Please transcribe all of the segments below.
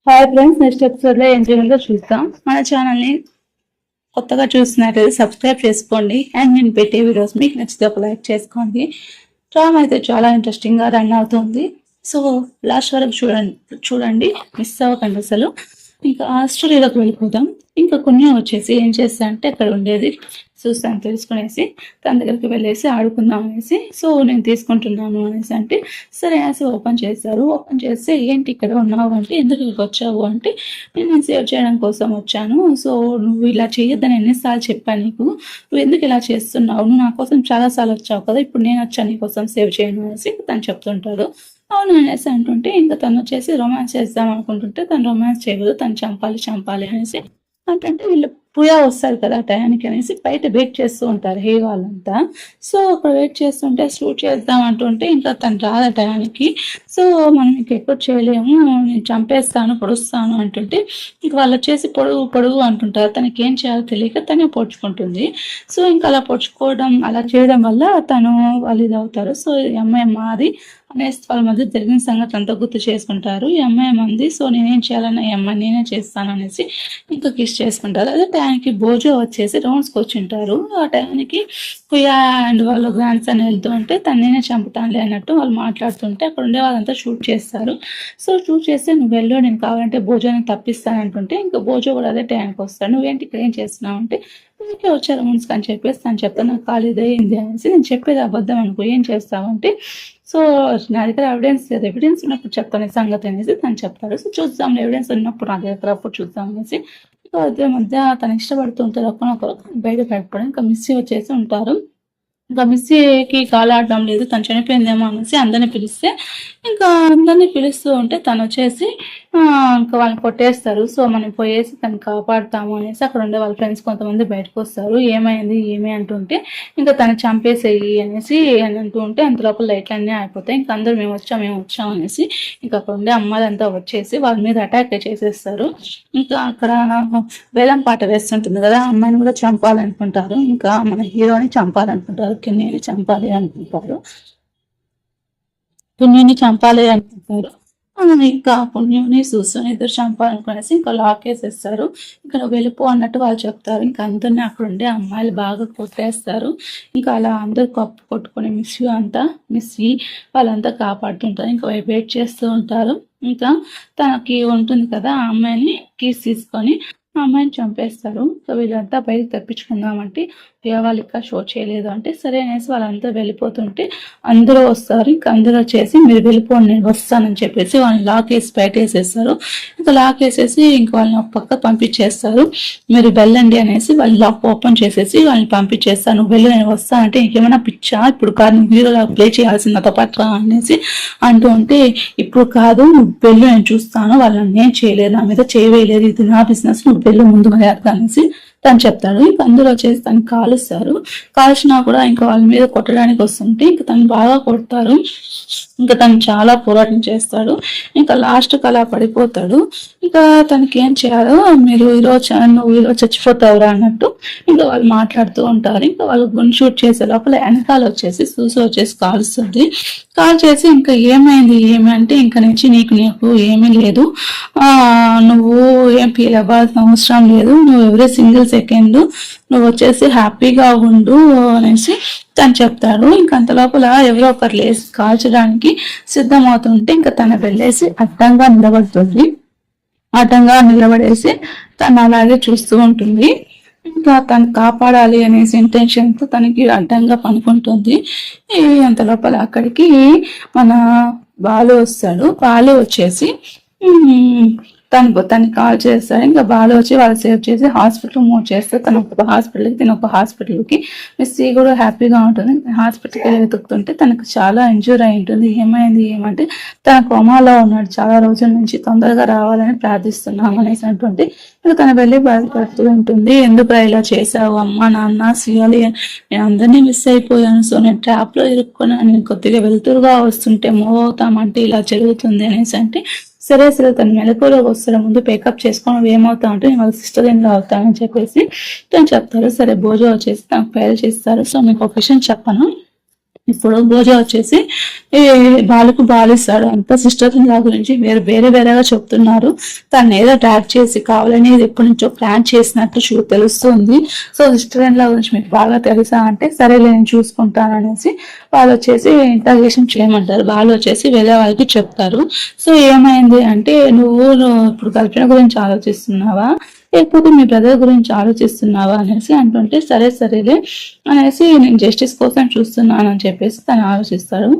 Hi friends, next episode లో ఏం చేయాలో చూద్దాం. మన ఛానల్ ని కొత్తగా చూసినట్లయితే సబ్స్క్రైబ్ చేసుకోండి అండ్ నేను పెట్టే వీడియోస్ మీకు నచ్చితే ఒక లైక్ చేసుకోండి. డ్రామా అయితే చాలా ఇంట్రెస్టింగ్ గా రన్ అవుతుంది. సో లాస్ట్ వరకు చూడండి, మిస్ అవ్వకండి అసలు. ఇంకా ఆ స్టోరీలోకి వెళ్ళిపోతాం. ఇంకా కొన్ని వచ్చేసి ఏం చేస్తా అంటే అక్కడ ఉండేది చూస్తాను తెలుసుకునేసి తన దగ్గరికి వెళ్ళేసి ఆడుకుందాం అనేసి, సో నేను తీసుకుంటున్నాను అనేసి అంటే సరే అనేసి ఓపెన్ చేశారు. ఓపెన్ చేస్తే ఏంటి ఇక్కడ ఉన్నావు అంటే ఎందుకు ఇక్కడికి వచ్చావు అంటే నేను సేవ్ చేయడం కోసం వచ్చాను. సో నువ్వు ఇలా చేయొద్దని ఎన్నిసార్లు చెప్పాను నీకు, నువ్వు ఎందుకు ఇలా చేస్తున్నావు, నువ్వు నా కోసం చాలాసార్లు వచ్చావు కదా, ఇప్పుడు నేను వచ్చాను నీ కోసం సేవ్ చేయను అనేసి తను చెప్తుంటాడు. అవును అనేసి అంటుంటే ఇంకా తను వచ్చేసి రొమాన్స్ చేద్దాం అనుకుంటుంటే తను రొమాన్స్ చేయకూడదు, తను చంపాలి అనేసి అంటే వీళ్ళు పూజ వస్తారు కదా టయానికి అనేసి బయట వెయిట్ చేస్తూ ఉంటారు హే వాళ్ళంతా. సో అక్కడ వెయిట్ చేస్తుంటే షూట్ చేద్దాం అంటుంటే ఇంకా తను రాదు టయానికి. సో మనం ఇంక ఎక్కువ చేయలేము, నేను చంపేస్తాను పొడుస్తాను అంటుంటే ఇంక వాళ్ళు వచ్చేసి పొడుగు అంటుంటారు. తనకి ఏం చేయాలో తెలియక తనే పొడుచుకుంటుంది. సో ఇంకా అలా పొడుచుకోవడం అలా చేయడం వల్ల తను వాళ్ళు ఇది అవుతారు. సో ఈ అమ్మాయి మాది అనేసి వాళ్ళ మధ్య జరిగిన సంగతి అంతా గుర్తు చేసుకుంటారు. ఈ అమ్మాయి మంది, సో నేనేం చేయాలన్నా ఈ అమ్మాయి నేనే చేస్తాను అనేసి ఇంకా కిస్ చేసుకుంటారు. అదే టైంకి భోజో వచ్చేసి రౌండ్స్కి వచ్చింటారు. ఆ టైంకి కుయా అండ్ వాళ్ళు గ్రాండ్ సన్ వెళ్తూ ఉంటే తను నేనే చంపుతానులే అన్నట్టు వాళ్ళు మాట్లాడుతుంటే అక్కడ ఉండే వాళ్ళంతా షూట్ చేస్తారు. సో షూట్ చేస్తే నువ్వు వెళ్ళు, నేను కావాలంటే భోజోని తప్పిస్తాను అంటుంటే ఇంకా భోజో కూడా అదే టైంకి వస్తాడు. నువ్వేంటి ఇక్కడ ఏం చేస్తున్నావు అంటే ఇంకే వచ్చారు రౌండ్స్కి అని చెప్పేసి తను చెప్తాను నాకు ఖాళీ అయింది అనేసి. నేను చెప్పేది అబద్ధం అనుకో, ఏం చేస్తావంటే సో నా దగ్గర ఎవిడెన్స్ లేదు, ఎవిడెన్స్ ఉన్నప్పుడు చెప్తాను సంగతి అనేసి తను చెప్తాడు. సో చూద్దాం ఎవిడెన్స్ ఉన్నప్పుడు నా దగ్గర అప్పుడు చూద్దాం అనేసి అదే మధ్య తను ఇష్టపడుతుంటారు. ఒకనొకరు బయట పెట్టుకోవడం ఇంకా మిస్సీ వచ్చేసి ఉంటారు. ఇంకా మిస్సీకి కాలాడడం లేదు, తను చనిపోయిందేమో అనేసి అందరిని పిలిస్తే ఇంకా అందరినీ పిలుస్తూ ఉంటే తను వచ్చేసి ఇంకా వాళ్ళని కొట్టేస్తారు. సో మనం పోయేసి తను కాపాడుతాము అనేసి అక్కడ ఉండే వాళ్ళ ఫ్రెండ్స్ కొంతమంది బయటకు వస్తారు. ఏమి అంటుంటే ఇంకా తను చంపేసేయి అనేసి అని అంటూ ఉంటే అంత లోపల లైట్లు అన్నీ అయిపోతాయి. ఇంకా అందరూ మేము వచ్చాం అనేసి ఇంకా అక్కడ ఉండే అమ్మాయిలంతా వచ్చేసి వాళ్ళ మీద అటాక్ చేసేస్తారు. ఇంకా అక్కడ వేలం పాట వేస్తుంటుంది కదా, అమ్మాయిని కూడా చంపాలనుకుంటారు. ఇంకా మన హీరోని చంపాలనుకుంటారు, కిన్నీని చంపాలి అనుకుంటారు. పుణ్యుని చంపాలి అనుకుంటారు. ఇంకా పుణ్యుని చూసుని ఇద్దరు చంపాలనుకునేసి ఇంకా లాక్ వేసేస్తారు. ఇక్కడ వెళ్ళిపో అన్నట్టు వాళ్ళు చెప్తారు. ఇంకా అందరినీ అక్కడ ఉండే అమ్మాయిలు బాగా కొట్టేస్తారు. ఇంకా అలా అందరు కప్పు కొట్టుకుని మిస్సి వాళ్ళంతా కాపాడుతుంటారు. ఇంకా వెయిట్ చేస్తూ ఉంటారు. ఇంకా తనకి ఉంటుంది కదా ఆ అమ్మాయిని కీస్ తీసుకొని ఆ అమ్మాయిని చంపేస్తారు. సో వీళ్ళంతా బయటకు తప్పించుకుందామంటే వాళ్ళు ఇక్కడ షో చేయలేదు అంటే సరే అనేసి వాళ్ళంతా వెళ్ళిపోతుంటే అందరూ వస్తారు. ఇంకా అందరూ వచ్చేసి మీరు వెళ్ళిపోండి నేను వస్తానని చెప్పేసి వాళ్ళని లాక్ వేసి బయట వేసేస్తారు. ఇంకా లాక్ వేసేసి ఇంకా వాళ్ళని ఒక పక్క పంపించేస్తారు. మీరు వెళ్ళండి అనేసి వాళ్ళు లాక్ ఓపెన్ చేసేసి వాళ్ళని పంపించేస్తారు. నువ్వు వెళ్ళి నేను వస్తానంటే ఇంకేమైనా పిచ్చా, ఇప్పుడు కాదు నువ్వు హీరోలా ప్లే చేయాల్సింది పాటు అనేసి అంటూ ఉంటే ఇప్పుడు కాదు నువ్వు వెళ్ళు, నేను చూస్తాను, వాళ్ళని నేను చేయలేదు, నా మీద చేయవేయలేదు, ఇది నా బిజినెస్, నువ్వు వెళ్ళు ముందు మర్యాద అనేసి తను చెప్తాడు. ఇంకా అందరూ వచ్చేసి తను కాలుస్తారు. కాల్చినా కూడా ఇంకా వాళ్ళ మీద కొట్టడానికి వస్తుంటే ఇంకా తను బాగా కొడతారు. ఇంకా తను చాలా పోరాటం చేస్తాడు. ఇంకా లాస్ట్కి అలా పడిపోతాడు. ఇంకా తనకి ఏం చేయాలో నువ్వు ఈరోజు చచ్చిపోతావురా అన్నట్టు ఇంకా వాళ్ళు మాట్లాడుతూ ఉంటారు. ఇంకా వాళ్ళు గున్ షూట్ చేసే లోపల వెనకాల వచ్చేసి వచ్చేసి కాలుస్తుంది. కాల్ చేసి ఇంకా ఏమి అంటే ఇంకా నుంచి నీకు ఏమీ లేదు, నువ్వు ఏం ఫీల్ అవ్వాల్సిన అవసరం లేదు, నువ్వు ఎవరీ సింగిల్ సెకండ్ నువ్వు వచ్చేసి హ్యాపీగా ఉండు అనేసి తను చెప్తాడు. ఇంక అంత లోపల ఎవరో ఒకరు లేసి కాల్చడానికి సిద్ధమవుతుంటే ఇంకా తను వెళ్ళేసి అడ్డంగా నిలబడేసి తను అలాగే చూస్తూ ఉంటుంది. ఇంకా తను కాపాడాలి అనేసి ఇంటెన్షన్తో తనకి అడ్డంగా పనుకుంటుంది. అంత లోపల అక్కడికి మన బాలు వస్తాడు. బాలు వచ్చేసి తను కాల్ చేస్తాడు. ఇంకా బాలు వచ్చి వాళ్ళు సేవ్ చేసి హాస్పిటల్ మూవ్ చేస్తే తను ఒక హాస్పిటల్కి మిస్సీ కూడా హ్యాపీగా ఉంటుంది. హాస్పిటల్కి వెళ్ళి వెతుకుతుంటే తనకు చాలా ఇంజూర్ అయి ఉంటుంది. ఏమంటే తన కోమాలో ఉన్నాడు, చాలా రోజుల నుంచి తొందరగా రావాలని ప్రార్థిస్తున్నాం అనేసి అంటుంటే ఇంకా తను వెళ్ళి బాధపడుతూ ఉంటుంది. ఎందుకు ఇలా చేసావు అమ్మ నాన్న సీయాలి, నేను అందరినీ మిస్ అయిపోయాను, సో నేను ట్రాప్ లో ఇరుక్కున్నాను, నేను కొద్దిగా వెలుతురుగా వస్తుంటే మూవ్ అవుతామంటే ఇలా జరుగుతుంది అనేసి అంటే సరే తను మెలకువలోకి వస్తాడు, ముందు పేకప్ చేసుకొని ఏమవుతా ఉంటే నేను వాళ్ళ సిస్టర్ ఇన్ లా అవుతానని చెప్పేసి తను చెప్తారు. సరే భోజనం వచ్చేసి తనకు ఫైల్ చేస్తారు. సో మీకు ఒక విషయం చెప్పను, ఇప్పుడు భోజ వచ్చేసి ఈ బాలుకు బాలిస్తాడు అంత సిస్టర్ ఇన్ లా గురించి వేరే వేరేగా చెప్తున్నారు. తను ఏదో ట్రాక్ చేసి కావాలని ఎప్పటి నుంచో ప్లాన్ చేసినట్టు తెలుస్తుంది. సో సిస్టర్ ఇన్ లా గురించి మీకు బాగా తెలుసా అంటే సరేలే నేను చూసుకుంటాను అనేసి వాళ్ళు వచ్చేసి ఇంటర్గేషన్ చేయమంటారు. వాళ్ళు వచ్చేసి వేరే వాళ్ళకి చెప్తారు. సో ఏమైంది అంటే నువ్వు ఇప్పుడు గర్ల్ఫ్రెండ్ గురించి ఆలోచిస్తున్నావా లేకపోతే మీ బ్రదర్ గురించి ఆలోచిస్తున్నావా అనేసి అంటుంటే సరేలే అనేసి నేను జస్టిస్ కోసం చూస్తున్నాను అని చెప్పేసి తను ఆలోచిస్తాడు.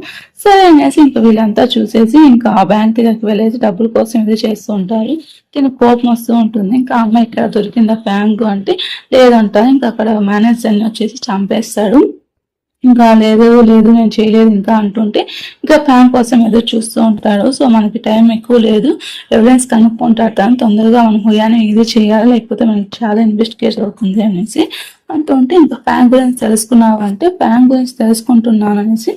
సరే అనేసి ఇంకా వీళ్ళంతా చూసేసి ఇంకా ఆ బ్యాంక్ దగ్గరికి వెళ్ళేసి డబ్బుల కోసం ఇది చేస్తూ ఉంటారు. దీనికి కోపం వస్తూ ఉంటుంది. ఇంకా అమ్మాయి ఇక్కడ దొరికిందా బ్యాంక్ అంటే లేదంటారు. ఇంకా అక్కడ మేనేజర్ని వచ్చేసి చంపేస్తాడు. ఇంకా లేదు నేను చేయలేదు ఇంకా అంటుంటే ఇంకా ప్లాన్ కోసం ఎదురు చూస్తూ ఉంటాడు. సో మనకి టైం ఎక్కువ లేదు, ఎవిడెన్స్ కనుక్కుంటాడు తను తొందరగా మనం హుయాని ఇది చేయాలి లేకపోతే మనకి చాలా ఇన్వెస్టిగేషన్ అవుతుంది అనేసి అంటుంటే ఇంకా ప్లాన్ గురించి తెలుసుకున్నావు అంటే ప్లాన్ గురించి తెలుసుకుంటున్నాను అనేసి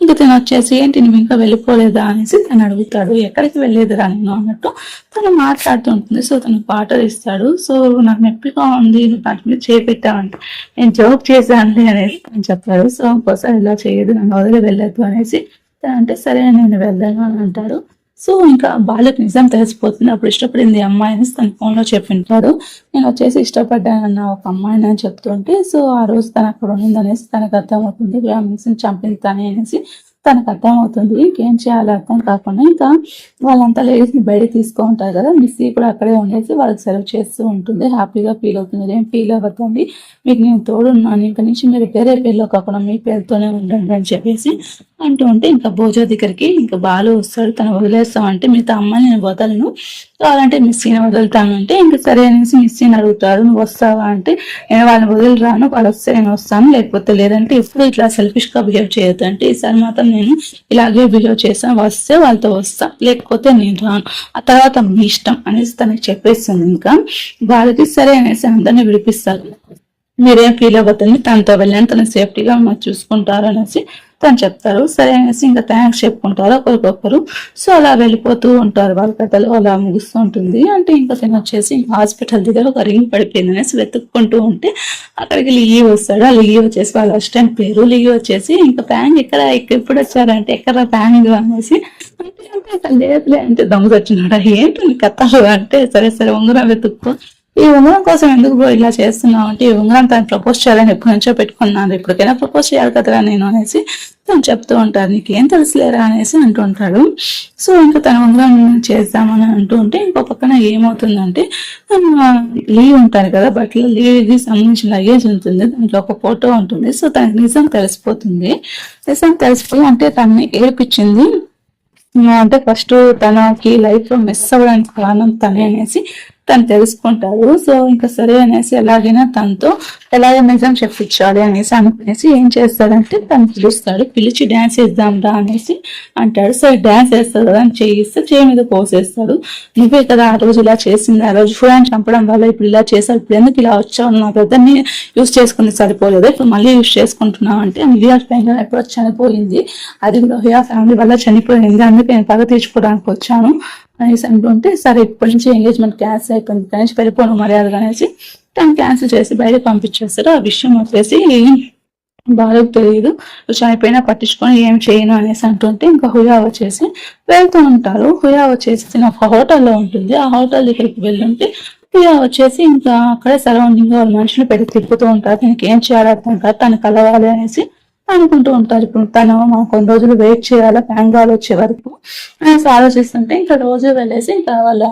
ఇంకా తను వచ్చేసి ఏంటి నువ్వు ఇంకా వెళ్ళిపోలేదా అనేసి తను అడుగుతాడు. ఎక్కడికి వెళ్ళలేదురా నేను అన్నట్టు తను మాట్లాడుతుంటుంది. సో తను పాటలు ఇస్తాడు. సో నాకు నొప్పిగా ఉంది నువ్వు వాటి మీద చేపెట్టావంటే నేను జోక్ చేశాను అనేసి తను చెప్తాడు. సో ఇంకోసారి ఇలా చేయదు నన్ను వదిలి వెళ్ళదు అనేసి అంటే సరే నేను వెళ్ళాను అని అంటాడు. సో ఇంకా బాలకు నిజం తెలిసిపోతుంది. అప్పుడు ఇష్టపడింది అమ్మాయిని తన ఫోన్ లో చెప్పింటాడు. నేను వచ్చేసి ఇష్టపడ్డానన్న ఒక అమ్మాయిని అని చెప్తుంటే సో ఆ రోజు తను అక్కడ ఉంది అనేసి తనకు అర్థమవుతుంది. బ్రాహ్మిన్స్ చంపింది తనే అనేసి తనకు అర్థమవుతుంది. ఇంకేం చేయాలో అర్థం కాకుండా ఇంకా వాళ్ళంతా లేడీస్ని బయట తీసుకుంటారు కదా, మిస్సీ కూడా అక్కడే ఉండేసి వాళ్ళకి సర్వ్ చేస్తూ ఉంటుంది. హ్యాపీగా ఫీల్ అవుతుంది. ఏం ఫీల్ అవ్వద్దండి, మీకు నేను తోడున్నాను, ఇంకా నుంచి మీరు వేరే పేర్లో కాకుండా మీ పేరుతోనే ఉండండి అని చెప్పేసి అంటూ ఉంటే ఇంకా భోజ దగ్గరికి ఇంకా బాలు వస్తాడు. తను వదిలేస్తామంటే మిగతా అమ్మాయిని నేను వదలను, కావాలంటే మిస్సీని వదులుతాను అంటే ఇంకా సరే అనేసి మిస్సీని అడుగుతాడు. నువ్వు వస్తావా అంటే నేను వాళ్ళని వదిలిరాను, వాళ్ళు వస్తే నేను వస్తాను లేకపోతే లేదంటే ఎప్పుడు ఇట్లా సెల్ఫిష్ గా బిహేవ్ చేయొద్దు అంటే ఈసారి మాత్రం నేను ఇలాగే బిహేవ్ చేస్తాను, వస్తే వాళ్ళతో వస్తా లేకపోతే నేను రాను, ఆ తర్వాత మీ ఇష్టం అనేసి తనకి చెప్పేస్తుంది. ఇంకా వాళ్ళకి సరే అనేసి అందరినీ విడిపిస్తారు. మీరేం ఫీల్ అవ్వద్దని తనతో వెళ్ళాను, తన సేఫ్టీగా మాకు చూసుకుంటారు అనేసి తను చెప్తారు. సరే అనేసి ఇంకా థ్యాంక్స్ చెప్పుకుంటారు ఒకరికొకరు. సో అలా వెళ్ళిపోతూ ఉంటారు. వాళ్ళ కథలు అలా ముగుస్తూ ఉంటుంది. అంటే ఇంకా తను వచ్చేసి హాస్పిటల్ దగ్గర ఒక రింగ్ పడిపోయింది అనేసి వెతుక్కుంటూ ఉంటే అక్కడికి లిగి వస్తాడు. ఆ లిగి వచ్చేసి వాళ్ళ అసిస్టెంట్ పేరు లిగి వచ్చేసి ఇంకా ప్యాంగ్ ఎప్పుడు వచ్చారంటే ఎక్కడ ప్యాంగ్ అనేసి అంటే లేదులే అంటే దొంగ వచ్చినాడా ఏంటి కథలు అంటే సరే ఉంగరం వెతుక్కో, ఈ ఉంగరం కోసం ఎందుకు బ్రో ఇలా చేస్తున్నావు అంటే ఈ ఉంగరం తను ప్రపోజ్ చేయాలని ఎప్పటి నుంచో పెట్టుకున్నాను, ఎప్పటికైనా ప్రపోజ్ చేయాలి కదరా నేను అనేసి తను చెప్తూ ఉంటారు. నీకేం తెలుసులేరా అనేసి అంటూ ఉంటాడు. సో ఇంకా తన ఉంగరం చేద్దామని అంటూ ఉంటే ఇంకో పక్కన ఏమవుతుందంటే లీవ్ ఉంటారు కదా, బట్టలు లీవ్కి సంబంధించిన లగేజ్ ఉంటుంది, దాంట్లో ఒక ఫోటో ఉంటుంది. సో తనకి నిజం తెలిసిపోతుంది. నిజం తెలిసిపోయి అంటే తనని ఏడిపించింది అంటే ఫస్ట్ తనకి లైఫ్ లో మిస్ అవ్వడానికి కారణం తనే అనేసి తను తెలుసుకుంటారు. సో ఇంకా సరే అనేసి ఎలాగైనా తనతో ఎలాగ నిజం చెప్పించాలి అనేసి అనుకునేసి ఏం చేస్తాడంటే తను పిలుస్తాడు. పిలిచి డాన్స్ వేద్దాం రా అనేసి అంటాడు. సో డాన్స్ వేస్తాడు కదా అని చేయిస్తే చేయి మీద పోసేస్తాడు. నువ్వే కదా ఆ రోజు ఇలా చేసింది, ఆ రోజు ఫుడాన్ని చంపడం వల్ల ఇప్పుడు ఇలా చేశాడు, ఇప్పుడు ఎందుకు ఇలా వచ్చావు, నా బ్రదర్ని యూజ్ చేసుకుని సరిపోలేదు, ఇప్పుడు మళ్ళీ యూజ్ చేసుకుంటున్నావు అంటే మిలియా ఫ్యామిలీ ఎప్పుడో చనిపోయింది, అది కూడా మిలియా ఫ్యామిలీ వల్ల చనిపోయింది, అందుకే నేను పగ తీర్చుకోవడానికి వచ్చాను అనేసి అంటుంటే సరే ఇప్పటి నుంచి ఎంగేజ్మెంట్ క్యాన్సిల్ అయిపోయింది కనీసం వెళ్ళిపోను మర్యాదగా అనేసి తను క్యాన్సిల్ చేసి బయట పంపించేస్తారు. ఆ విషయం వచ్చేసి బాలకు తెలియదు, చనిపోయినా పట్టించుకొని ఏం చేయను అనేసి అంటుంటే ఇంకా హుయా వచ్చేసి వెళ్తూ ఉంటారు. హుయా వచ్చేసి ఒక హోటల్లో ఉంటుంది. ఆ హోటల్ దగ్గరికి వెళ్ళుంటే హుయా వచ్చేసి ఇంకా అక్కడే సరౌండింగ్ వాళ్ళ మనుషులు పెట్టి తిప్పుతూ ఉంటారు. దీనికి ఏం చేయాలి అర్థం కాదు, తను కలవాలి అనేసి అనుకుంటూ ఉంటారు. ఇప్పుడు తను కొన్ని రోజులు వెయిట్ చేయాలా బ్యాంగాల్ వచ్చే వరకు అనేసి ఆలోచిస్తుంటే ఇంకా రోజు వెళ్ళేసి ఇంకా వాళ్ళ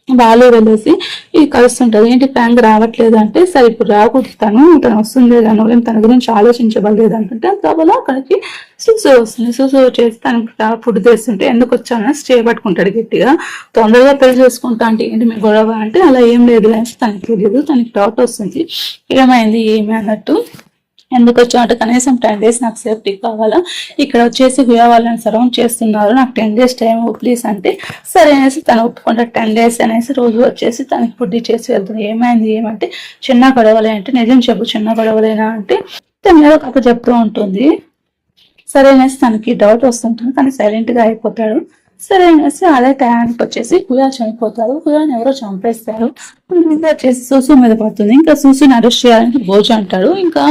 బాలు వెళ్ళేసి ఇది కలుస్తుంటారు. ఏంటి ప్యాంక్ రావట్లేదు అంటే సరే ఇప్పుడు రాకూడదు, తను వస్తుంది కానీ తన గురించి ఆలోచించబడలేదు అంటుంటే కాబట్టి అక్కడికి సుసు వస్తుంది. సుసు వచ్చేసి తనకి ఫుడ్ తెస్తుంటే ఎందుకు వచ్చానని స్టే పట్టుకుంటాడు గట్టిగా. తొందరగా పెళ్లి చేసుకుంటా అంటే ఏంటి మీ గొడవ అంటే అలా ఏం లేదు అనేసి తనకి తెలియదు. తనకి డౌట్ వస్తుంది ఏమైంది ఏమి అన్నట్టు. ఎందుకు వచ్చామంటే కనీసం 10 days నాకు సేఫ్టీ కావాలా, ఇక్కడ వచ్చేసి హుయా వాళ్ళని సరౌండ్ చేస్తున్నారు, నాకు 10 days టైం ప్లీజ్ అంటే సరే అనేసి తను ఒప్పుకుంటారు. 10 days అనేసి రోజు వచ్చేసి తనకి ఫుడ్ ఇచ్చేసి వెళ్తుంది. ఏమైంది ఏమంటే చిన్న గొడవలే అంటే నిజం చెప్పు చిన్న గొడవలేనా అంటే తన ఏదో కథ చెప్తూ ఉంటుంది. సరే అనేసి తనకి డౌట్ వస్తుంటుంది, తను సైలెంట్ గా అయిపోతాడు. సరే అనేసి అదే టయానికి వచ్చేసి హుయా చనిపోతారు. హుయాని ఎవరో చంపేస్తారు. మీద వచ్చేసి సూసు మీద పడుతుంది. ఇంకా సూసుని అరెస్ట్ చేయాలని భోజ అంటారు. ఇంకా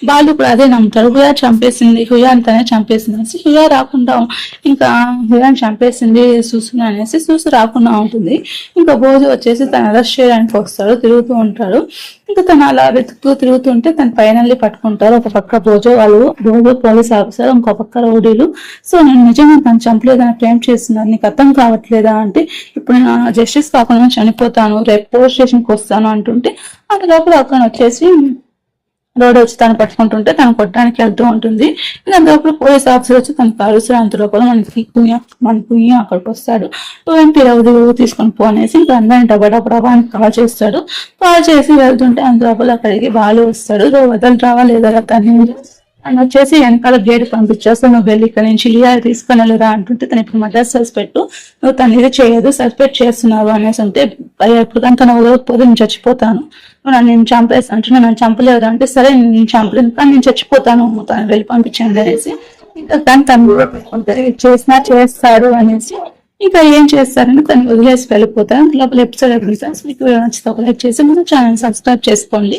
వాళ్ళు కూడా అదే నమ్ముతారు, హుయా చంపేసింది, హుయాని తనే చంపేసింది అనేసి. హుయా రాకుండా ఇంకా హుయాని చంపేసింది సూసుని అనేసి సూసు రాకుండా ఉంటుంది. ఇంకా భోజ వచ్చేసి తను అరెస్ట్ చేయడానికి వస్తాడు, తిరుగుతూ ఉంటాడు. ఇంకా తను అలా వెతుకుతూ తిరుగుతుంటే తన ఫైనల్లీ పట్టుకుంటారు. ఒక పక్క భోజ పోలీస్ ఆఫీసర్, ఇంకో పక్క రౌడీలు. సో నేను నిజంగా తను చంపలేదని క్లెయిమ్ చేస్తున్నాను, నీకు అర్థం కావట్లేదా అంటే, ఇప్పుడు నేను జస్టిస్ కాకుండా చనిపోతాను, రేపు పోలీస్ స్టేషన్కి వస్తాను అంటుంటే, అటు లోపల అక్కడ వచ్చేసి రోడ్ వచ్చి తను పట్టుకుంటుంటే తను కొట్టడానికి వెళ్తూ ఉంటుంది. ఇంకా లోపల పోలీస్ ఆఫీసర్ వచ్చి తను కలుస్తారు. అంత లోపల మన పుయ్య అక్కడికి వస్తాడు. ఏంటి రౌడీ తీసుకొని పోనేసి ఇంకా అందరిని డబ్బా అని కాల్ చేస్తాడు. కాల్ చేసి వెళ్తుంటే అంత లోపల అక్కడికి బాలు వస్తాడు. వదలరావా లేదా తను అని వచ్చేసి వెనకాల గేట్ పంపించేస్తా, నువ్వు వెళ్ళి ఇక్కడ నుంచి లియా తీసుకొని వెళ్ళరా అంటుంటే, తను ఇప్పుడు మద్రాసు సస్పెక్ట్, నువ్వు తను ఇది చేయదు, సస్పెక్ట్ చేస్తున్నావు అనేసి అంటే, ఎప్పుడు కనుక నువ్వు వదలకపోతే నేను చచ్చిపోతాను, నేను చంపేస్తాను అంటే, నన్ను చంపలేదు అంటే, సరే నేను చంపలేదు కానీ నేను చచ్చిపోతాను, తను వెళ్ళి పంపించండి అనేసి. ఇంకా తను చేసినా చేస్తాడు అనేసి ఇంకా ఏం చేస్తారంటే తను వదిలేసి వెళ్ళిపోతారు. లోపల ఎపిసోడ్ మీకు నచ్చితే ఒక లైక్ చేసి మన ఛానల్ సబ్స్క్రైబ్ చేసుకోండి.